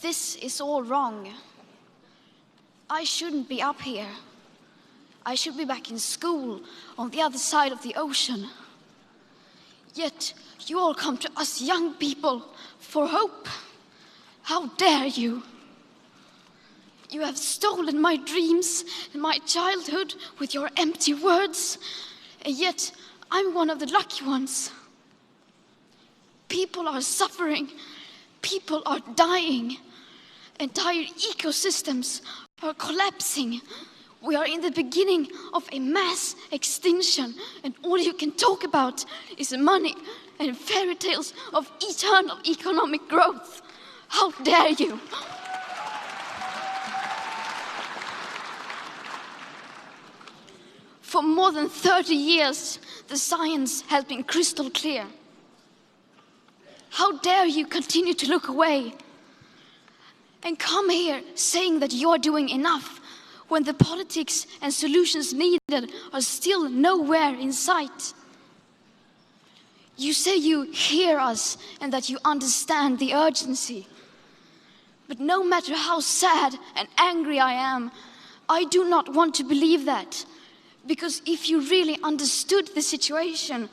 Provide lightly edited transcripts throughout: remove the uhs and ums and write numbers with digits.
This is all wrong. I shouldn't be up here. I should be back in school on the other side of the ocean. Yet you all come to us young people for hope. How dare you? You have stolen my dreams and my childhood with your empty words, and yet I'm one of the lucky ones. People are suffering. People are dying. Entire ecosystems are collapsing. We are in the beginning of a mass extinction, and all you can talk about is money and fairy tales of eternal economic growth. How dare you? For more than 30 years, the science has been crystal clear. How dare you continue to look away and come here saying that you're doing enough when the politics and solutions needed are still nowhere in sight? You say you hear us and that you understand the urgency. But no matter how sad and angry I am, I do not want to believe that. Because if you really understood the situation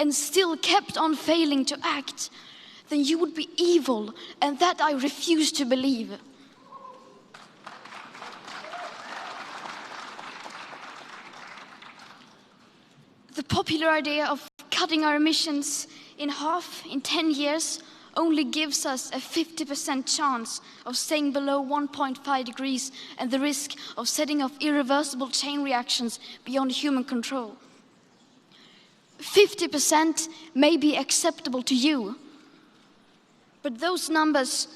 and still kept on failing to act, then you would be evil, and that I refuse to believe. The popular idea of cutting our emissions in half in 10 years only gives us a 50% chance of staying below 1.5 degrees and the risk of setting off irreversible chain reactions beyond human control. 50% may be acceptable to you, but those numbers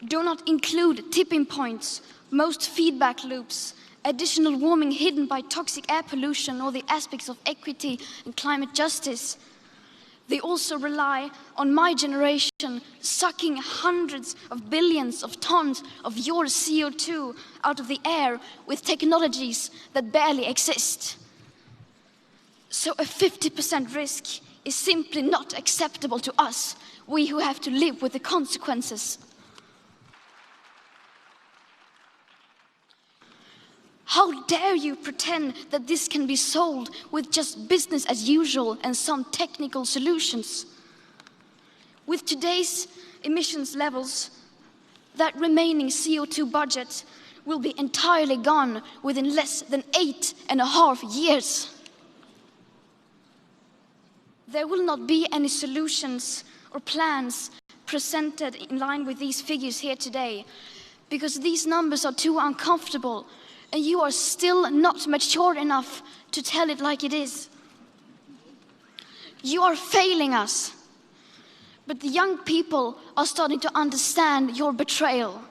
do not include tipping points, most feedback loops, additional warming hidden by toxic air pollution, or the aspects of equity and climate justice. They also rely on my generation sucking hundreds of billions of tons of your CO2 out of the air with technologies that barely exist. So a 50% risk is simply not acceptable to us, we who have to live with the consequences. How dare you pretend that this can be solved with just business as usual and some technical solutions? With today's emissions levels, that remaining CO2 budget will be entirely gone within less than 8.5 years. There will not be any solutions or plans presented in line with these figures here today, because these numbers are too uncomfortable, and you are still not mature enough to tell it like it is. You are failing us, but the young people are starting to understand your betrayal.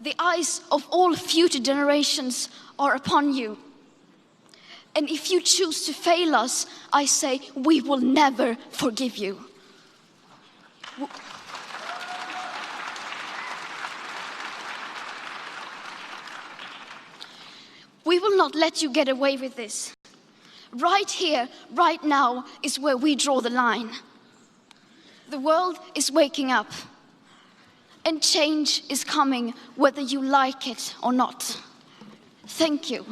The eyes of all future generations are upon you. And if you choose to fail us, I say we will never forgive you. We will not let you get away with this. Right here, right now, is where we draw the line. The world is waking up, and change is coming whether you like it or not. Thank you.